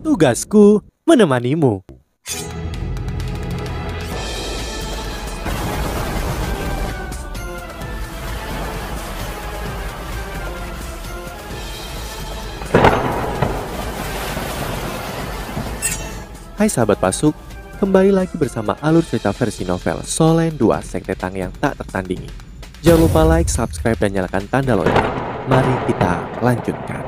Tugasku menemanimu. Hai sahabat Pasuk, kembali lagi bersama alur cerita versi novel Solen 2 Sekte Tang yang tak tertandingi. Jangan lupa like, subscribe, dan nyalakan tanda lonceng. Mari kita lanjutkan.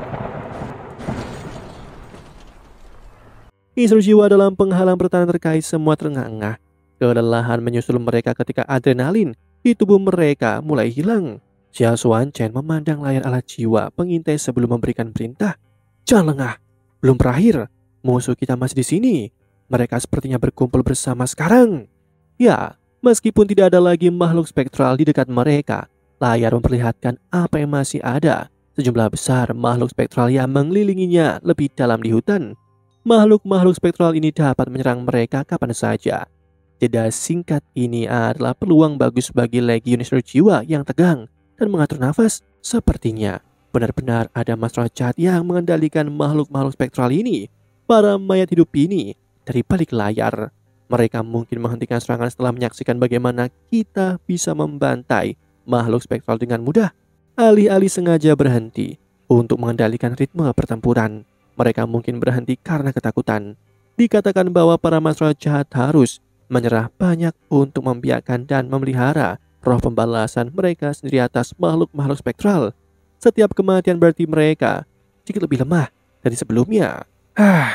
Kisru jiwa dalam penghalang pertahanan terkait semua terengah-engah. Kelelahan menyusul mereka ketika adrenalin di tubuh mereka mulai hilang. Xia Xuanchen memandang layar alat jiwa pengintai sebelum memberikan perintah. Jangan lengah, belum berakhir. Musuh kita masih di sini. Mereka sepertinya berkumpul bersama sekarang. Ya, meskipun tidak ada lagi makhluk spektral di dekat mereka, layar memperlihatkan apa yang masih ada. Sejumlah besar makhluk spektral yang mengelilinginya lebih dalam di hutan. Makhluk-makhluk spektral ini dapat menyerang mereka kapan saja. Jeda singkat ini adalah peluang bagus bagi legiun jiwa yang tegang dan mengatur nafas. Sepertinya benar-benar ada masalah jahat yang mengendalikan makhluk-makhluk spektral ini. Para mayat hidup ini dari balik layar, mereka mungkin menghentikan serangan setelah menyaksikan bagaimana kita bisa membantai makhluk spektral dengan mudah. Alih-alih sengaja berhenti untuk mengendalikan ritme pertempuran, mereka mungkin berhenti karena ketakutan. Dikatakan bahwa para masalah jahat harus menyerah banyak untuk membiarkan dan memelihara roh pembalasan mereka sendiri atas makhluk-makhluk spektral. Setiap kematian berarti mereka sedikit lebih lemah dari sebelumnya.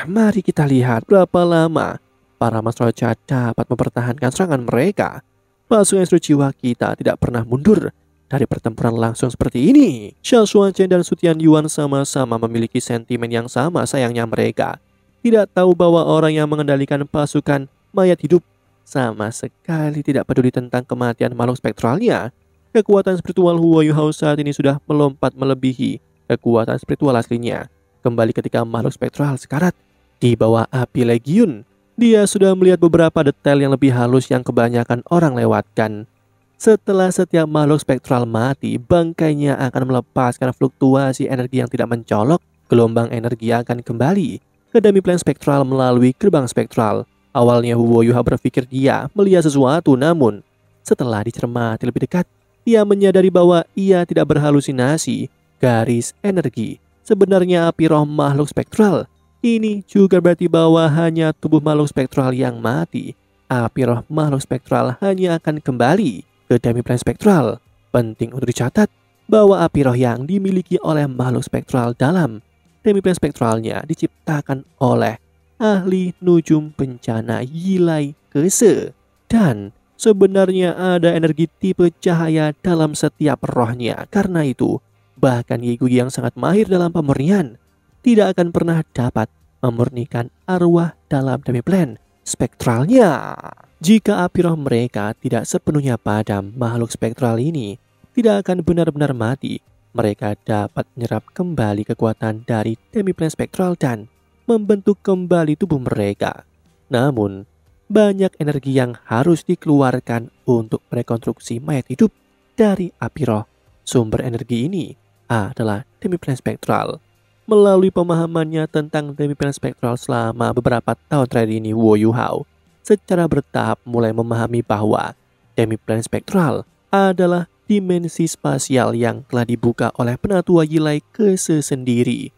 Mari kita lihat berapa lama para masalah jahat dapat mempertahankan serangan mereka. Pasukan jiwa kita tidak pernah mundur dari pertempuran langsung seperti ini. Xia Xuanchen dan Su Tianyuan sama-sama memiliki sentimen yang sama. Sayangnya mereka tidak tahu bahwa orang yang mengendalikan pasukan mayat hidup sama sekali tidak peduli tentang kematian makhluk spektralnya. Kekuatan spiritual Huo Yuhao saat ini sudah melompat melebihi kekuatan spiritual aslinya. Kembali ketika makhluk spektral sekarat di bawah api legiun, dia sudah melihat beberapa detail yang lebih halus yang kebanyakan orang lewatkan. Setelah setiap makhluk spektral mati, bangkainya akan melepaskan fluktuasi energi yang tidak mencolok. Gelombang energi akan kembali ke demi-plane spektral melalui gerbang spektral. Awalnya Huo Yuhao berpikir dia melihat sesuatu, namun setelah dicermati lebih dekat, ia menyadari bahwa ia tidak berhalusinasi. Garis energi sebenarnya api roh makhluk spektral. Ini juga berarti bahwa hanya tubuh makhluk spektral yang mati. Api roh makhluk spektral hanya akan kembali ke demi-plane spektral. Penting untuk dicatat bahwa api roh yang dimiliki oleh makhluk spektral dalam demi-plane spektralnya diciptakan oleh ahli nujum bencana Yilai Kese. Dan sebenarnya ada energi tipe cahaya dalam setiap rohnya. Karena itu, bahkan Ye Guyi yang sangat mahir dalam pemurnian tidak akan pernah dapat memurnikan arwah dalam demi-plane spektralnya. Jika api roh mereka tidak sepenuhnya padam, makhluk spektral ini tidak akan benar-benar mati. Mereka dapat menyerap kembali kekuatan dari demi-plane spektral dan membentuk kembali tubuh mereka. Namun, banyak energi yang harus dikeluarkan untuk rekonstruksi mayat hidup dari api roh. Sumber energi ini adalah demi-plane spektral. Melalui pemahamannya tentang demi-plane spektral selama beberapa tahun terakhir ini, Huo Yuhao secara bertahap mulai memahami bahwa demi-plane spektral adalah dimensi spasial yang telah dibuka oleh penatua Yilai Kese sendiri.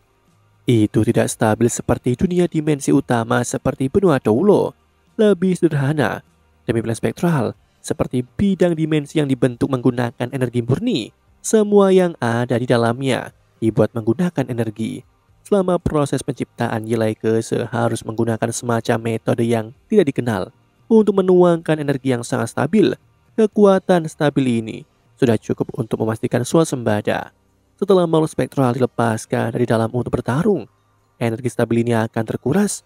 Itu tidak stabil seperti dunia dimensi utama seperti benua Doulo. Lebih sederhana, demi-plane spektral seperti bidang dimensi yang dibentuk menggunakan energi murni. Semua yang ada di dalamnya dibuat menggunakan energi. Selama proses penciptaan, Yilai Kese harus menggunakan semacam metode yang tidak dikenal untuk menuangkan energi yang sangat stabil. Kekuatan stabil ini sudah cukup untuk memastikan swasembada. Setelah makhluk spektral dilepaskan dari dalam untuk bertarung, energi stabil ini akan terkuras.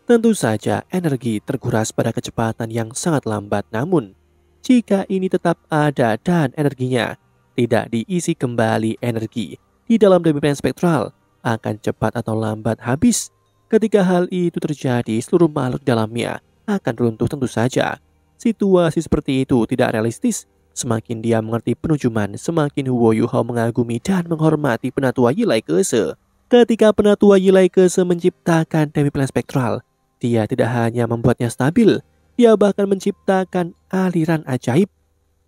Tentu saja energi terkuras pada kecepatan yang sangat lambat. Namun, jika ini tetap ada dan energinya tidak diisi kembali, energi di dalam demi-plane spektral akan cepat atau lambat habis. Ketika hal itu terjadi, seluruh makhluk dalamnya akan runtuh. Tentu saja situasi seperti itu tidak realistis. Semakin dia mengerti penujuman, semakin Huo Yuhao mengagumi dan menghormati penatua Yilai Kese. Ketika penatua Yilai Kese menciptakan Demiplan spektral, dia tidak hanya membuatnya stabil, dia bahkan menciptakan aliran ajaib.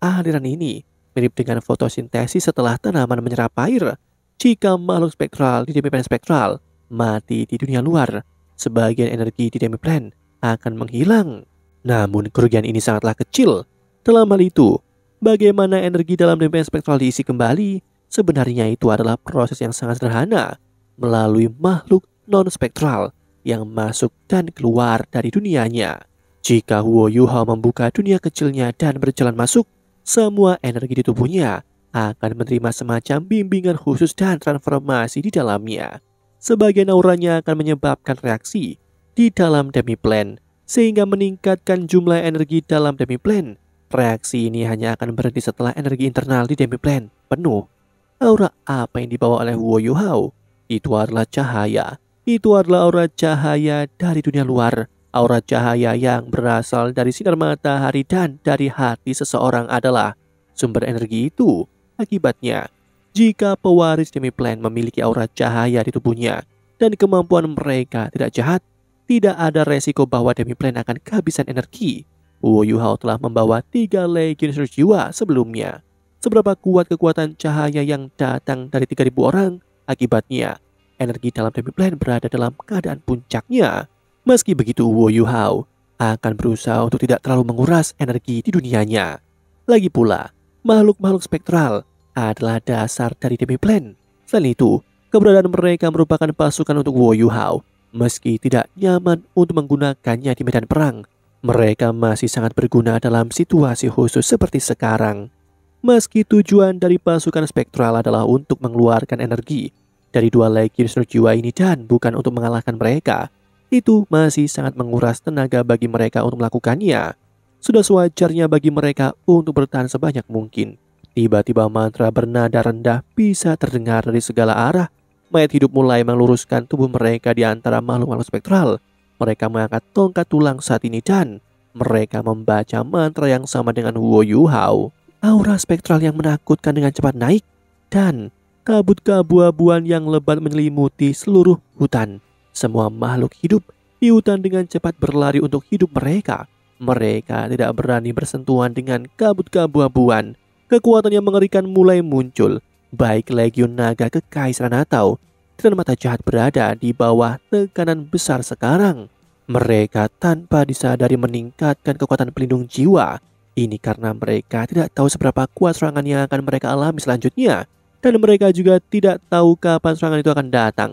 Aliran ini mirip dengan fotosintesis setelah tanaman menyerap air. Jika makhluk spektral di Demiplan spektral mati di dunia luar, sebagian energi di Demiplan akan menghilang. Namun kerugian ini sangatlah kecil. Dalam hal itu, bagaimana energi dalam Demiplan spektral diisi kembali? Sebenarnya itu adalah proses yang sangat sederhana melalui makhluk non-spektral yang masuk dan keluar dari dunianya. Jika Huo Yuhao membuka dunia kecilnya dan berjalan masuk, semua energi di tubuhnya akan menerima semacam bimbingan khusus dan transformasi di dalamnya. Sebagian auranya akan menyebabkan reaksi di dalam Demiplan, sehingga meningkatkan jumlah energi dalam Demiplan. Reaksi ini hanya akan berhenti setelah energi internal di Demiplan penuh. Aura apa yang dibawa oleh Huo Yuhao? Itu adalah cahaya. Itu adalah aura cahaya dari dunia luar. Aura cahaya yang berasal dari sinar matahari dan dari hati seseorang adalah sumber energi itu. Akibatnya, jika pewaris Demiplan memiliki aura cahaya di tubuhnya dan kemampuan mereka tidak jahat, tidak ada resiko bahwa Demiplan akan kehabisan energi. Huo Yuhao telah membawa 3 legiun jiwa sebelumnya. Seberapa kuat kekuatan cahaya yang datang dari 3.000 orang? Akibatnya, energi dalam Demiplan berada dalam keadaan puncaknya. Meski begitu, Huo Yuhao akan berusaha untuk tidak terlalu menguras energi di dunianya. Lagi pula, makhluk-makhluk spektral adalah dasar dari Demiplan. Selain itu, keberadaan mereka merupakan pasukan untuk Huo Yuhao. Meski tidak nyaman untuk menggunakannya di medan perang, mereka masih sangat berguna dalam situasi khusus seperti sekarang. Meski tujuan dari pasukan spektral adalah untuk mengeluarkan energi dari 2 legiun jiwa ini dan bukan untuk mengalahkan mereka, itu masih sangat menguras tenaga bagi mereka untuk melakukannya. Sudah sewajarnya bagi mereka untuk bertahan sebanyak mungkin. Tiba-tiba mantra bernada rendah bisa terdengar dari segala arah. Mayat hidup mulai meluruskan tubuh mereka di antara makhluk-makhluk spektral. Mereka mengangkat tongkat tulang saat ini dan mereka membaca mantra yang sama dengan Huo Yuhao. Aura spektral yang menakutkan dengan cepat naik dan kabut keabu-abuan yang lebat menyelimuti seluruh hutan. Semua makhluk hidup di hutan dengan cepat berlari untuk hidup mereka. Mereka tidak berani bersentuhan dengan kabut keabu-abuan. Kekuatan yang mengerikan mulai muncul, baik legiun naga kekaisaran atau dan mata jahat berada di bawah tekanan besar sekarang. Mereka tanpa disadari meningkatkan kekuatan pelindung jiwa. Ini karena mereka tidak tahu seberapa kuat serangan yang akan mereka alami selanjutnya. Dan mereka juga tidak tahu kapan serangan itu akan datang.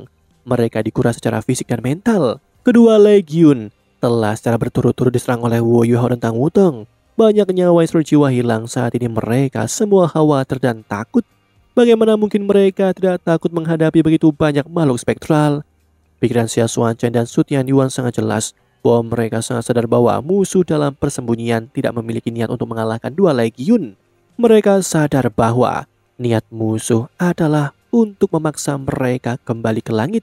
Mereka dikuras secara fisik dan mental. Kedua legiun telah secara berturut-turut diserang oleh Huo Yuhao dan Tang Wutong. Banyak nyawa yang jiwa hilang saat ini. Mereka semua khawatir dan takut. Bagaimana mungkin mereka tidak takut menghadapi begitu banyak makhluk spektral? Pikiran Xia Xuanchen dan Su Tianyuan sangat jelas bahwa mereka sangat sadar bahwa musuh dalam persembunyian tidak memiliki niat untuk mengalahkan 2 legiun. Mereka sadar bahwa niat musuh adalah untuk memaksa mereka kembali ke langit.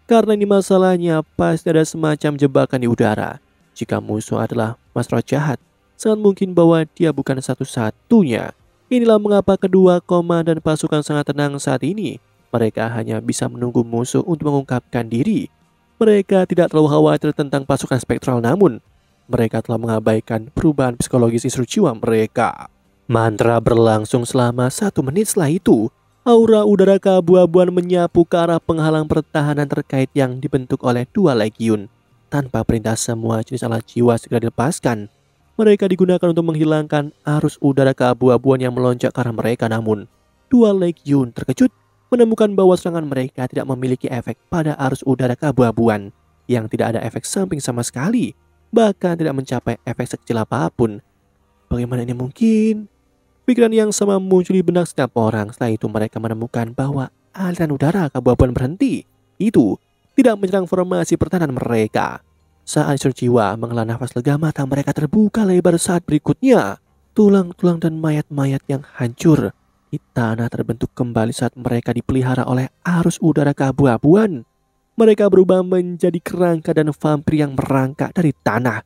Karena ini masalahnya pasti ada semacam jebakan di udara. Jika musuh adalah Mas Roh jahat, sangat mungkin bahwa dia bukan satu-satunya. Inilah mengapa kedua komandan pasukan sangat tenang saat ini. Mereka hanya bisa menunggu musuh untuk mengungkapkan diri. Mereka tidak terlalu khawatir tentang pasukan spektral, namun mereka telah mengabaikan perubahan psikologis istri jiwa mereka. Mantra berlangsung selama 1 menit. Setelah itu, aura udara keabu-abuan menyapu ke arah penghalang pertahanan terkait yang dibentuk oleh 2 legiun. Tanpa perintah, semua jenis alat jiwa segera dilepaskan. Mereka digunakan untuk menghilangkan arus udara keabu-abuan yang melonjak ke arah mereka. Namun, 2 legiun terkejut menemukan bahwa serangan mereka tidak memiliki efek pada arus udara keabu-abuan, yang tidak ada efek samping sama sekali, bahkan tidak mencapai efek sekecil apapun. Bagaimana ini mungkin? Pikiran yang sama muncul di benak setiap orang. Setelah itu mereka menemukan bahwa aliran udara keabu-abuan berhenti. Itu tidak menyerang formasi pertahanan mereka. Saat jiwa menghela nafas lega, mata mereka terbuka lebar saat berikutnya. Tulang-tulang dan mayat-mayat yang hancur di tanah terbentuk kembali saat mereka dipelihara oleh arus udara keabu-abuan. Mereka berubah menjadi kerangka dan vampir yang merangkak dari tanah.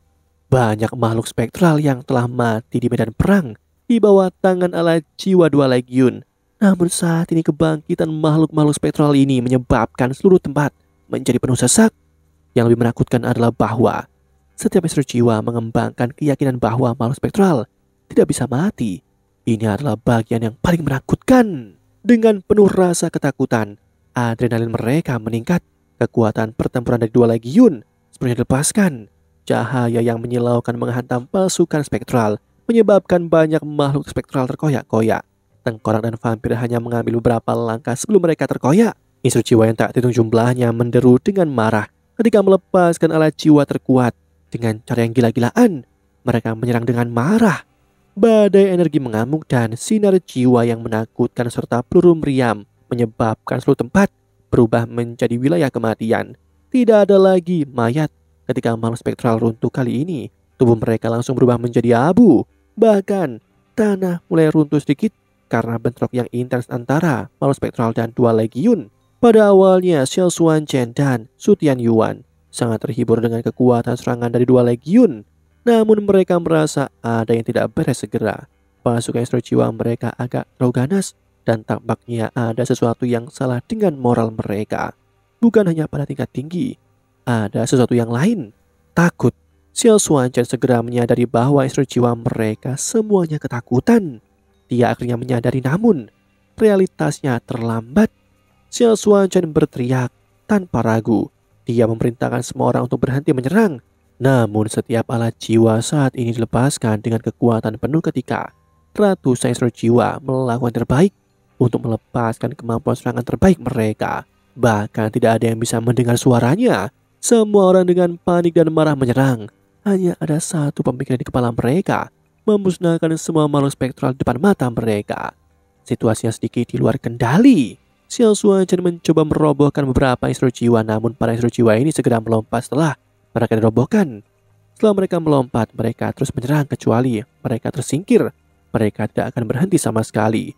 Banyak makhluk spektral yang telah mati di medan perang di bawah tangan ala jiwa 2 legiun. Namun saat ini kebangkitan makhluk-makhluk spektral ini menyebabkan seluruh tempat menjadi penuh sesak. Yang lebih menakutkan adalah bahwa setiap instru jiwa mengembangkan keyakinan bahwa makhluk spektral tidak bisa mati. Ini adalah bagian yang paling menakutkan. Dengan penuh rasa ketakutan, adrenalin mereka meningkat. Kekuatan pertempuran dari dua legiun sepenuhnya dilepaskan. Cahaya yang menyilaukan menghantam pasukan spektral menyebabkan banyak makhluk spektral terkoyak-koyak. Tengkorak dan vampir hanya mengambil beberapa langkah sebelum mereka terkoyak. Instru jiwa yang tak terhitung jumlahnya menderu dengan marah ketika melepaskan alat jiwa terkuat. Dengan cara yang gila-gilaan, mereka menyerang dengan marah. Badai energi mengamuk dan sinar jiwa yang menakutkan serta peluru meriam menyebabkan seluruh tempat berubah menjadi wilayah kematian. Tidak ada lagi mayat. Ketika makhluk spektral runtuh kali ini, tubuh mereka langsung berubah menjadi abu. Bahkan, tanah mulai runtuh sedikit karena bentrok yang intens antara makhluk spektral dan dua legiun. Pada awalnya, Xiao Xuanchen dan Su Tianyuan sangat terhibur dengan kekuatan serangan dari dua legiun. Namun mereka merasa ada yang tidak beres segera. Pasukan instru jiwa mereka agak terlalu ganas dan tampaknya ada sesuatu yang salah dengan moral mereka. Bukan hanya pada tingkat tinggi, ada sesuatu yang lain. Takut. Xiao Xuanchen segera menyadari bahwa instru jiwa mereka semuanya ketakutan. Dia akhirnya menyadari namun realitasnya terlambat. Xiao Xuanchen berteriak tanpa ragu. Dia memerintahkan semua orang untuk berhenti menyerang. Namun setiap alat jiwa saat ini dilepaskan dengan kekuatan penuh ketika ratusan instru jiwa melakukan terbaik untuk melepaskan kemampuan serangan terbaik mereka. Bahkan tidak ada yang bisa mendengar suaranya. Semua orang dengan panik dan marah menyerang. Hanya ada satu pemikiran di kepala mereka, memusnahkan semua makhluk spektral di depan mata mereka. Situasinya sedikit di luar kendali. Xiao Xuanchen mencoba merobohkan beberapa instru jiwa, namun para instru jiwa ini segera melompat setelah mereka dirobohkan. Setelah mereka melompat, mereka terus menyerang kecuali mereka tersingkir. Mereka tidak akan berhenti sama sekali.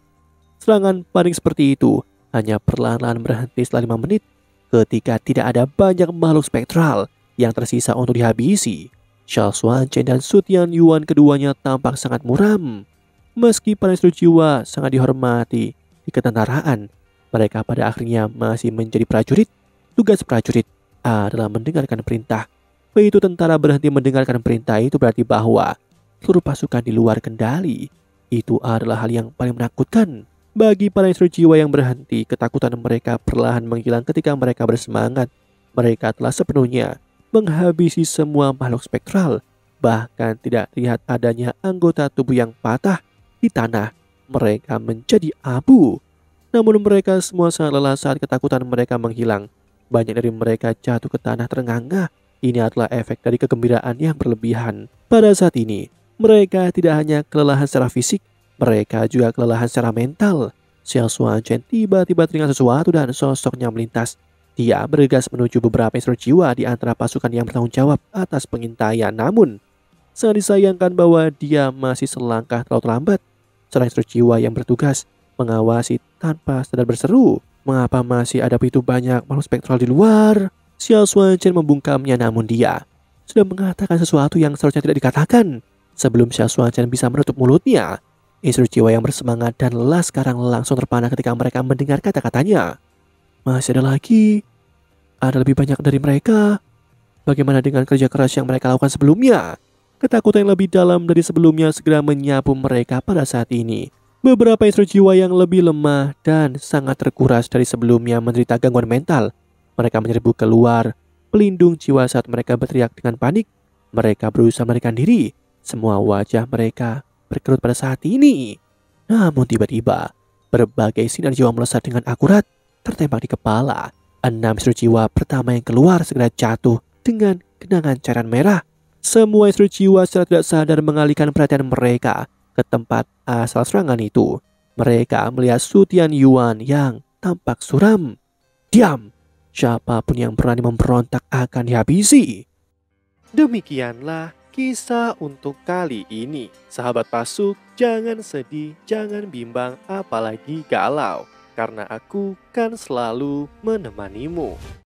Serangan panik seperti itu hanya perlahan-lahan berhenti setelah 5 menit ketika tidak ada banyak makhluk spektral yang tersisa untuk dihabisi. Xiao Xuanchen dan Su Tianyuan keduanya tampak sangat muram. Meski para instru jiwa sangat dihormati di ketentaraan, mereka pada akhirnya masih menjadi prajurit. Tugas prajurit adalah mendengarkan perintah. Begitu tentara berhenti mendengarkan perintah, itu berarti bahwa seluruh pasukan di luar kendali. Itu adalah hal yang paling menakutkan. Bagi para instru jiwa yang berhenti, ketakutan mereka perlahan menghilang ketika mereka bersemangat. Mereka telah sepenuhnya menghabisi semua makhluk spektral. Bahkan tidak terlihat adanya anggota tubuh yang patah di tanah. Mereka menjadi abu. Namun mereka semua sangat lelah saat ketakutan mereka menghilang. Banyak dari mereka jatuh ke tanah terengah-engah. Ini adalah efek dari kegembiraan yang berlebihan. Pada saat ini, mereka tidak hanya kelelahan secara fisik, mereka juga kelelahan secara mental. Xiao Xuanchen tiba-tiba teringat sesuatu dan sosoknya melintas. Dia bergegas menuju beberapa instru jiwa di antara pasukan yang bertanggung jawab atas pengintaian. Namun, sangat disayangkan bahwa dia masih selangkah terlalu terlambat. Seorang instru jiwa yang bertugas mengawasi tanpa sadar berseru, "Mengapa masih ada begitu banyak makhluk spektral di luar?" Xiao Xuanchen membungkamnya, namun dia sudah mengatakan sesuatu yang seharusnya tidak dikatakan. Sebelum Xiao Xuanchen bisa menutup mulutnya, instru jiwa yang bersemangat dan lelah sekarang langsung terpana ketika mereka mendengar kata-katanya. "Masih ada lagi. Ada lebih banyak dari mereka. Bagaimana dengan kerja keras yang mereka lakukan sebelumnya?" Ketakutan yang lebih dalam dari sebelumnya segera menyapu mereka pada saat ini. Beberapa instru jiwa yang lebih lemah dan sangat terkuras dari sebelumnya menderita gangguan mental. Mereka menyerbu keluar pelindung jiwa saat mereka berteriak dengan panik. Mereka berusaha melarikan diri. Semua wajah mereka berkerut pada saat ini. Namun tiba-tiba, berbagai sinar jiwa melesat dengan akurat, tertembak di kepala. 6 instru jiwa pertama yang keluar segera jatuh dengan genangan cairan merah. Semua instru jiwa secara tidak sadar mengalihkan perhatian mereka ke tempat asal serangan itu. Mereka melihat Su Tianyuan yang tampak suram. "Diam! Siapapun yang berani memberontak akan dihabisi." Demikianlah kisah untuk kali ini. Sahabat Pasuk, jangan sedih, jangan bimbang, apalagi galau. Karena aku kan selalu menemanimu.